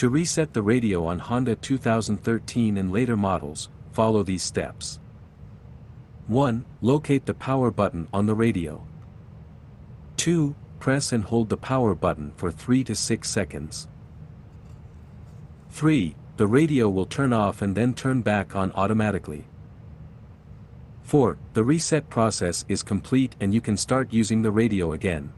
To reset the radio on Honda 2013 and later models, follow these steps. 1. Locate the power button on the radio. 2. Press and hold the power button for 3 to 6 seconds. 3. The radio will turn off and then turn back on automatically. 4. The reset process is complete and you can start using the radio again.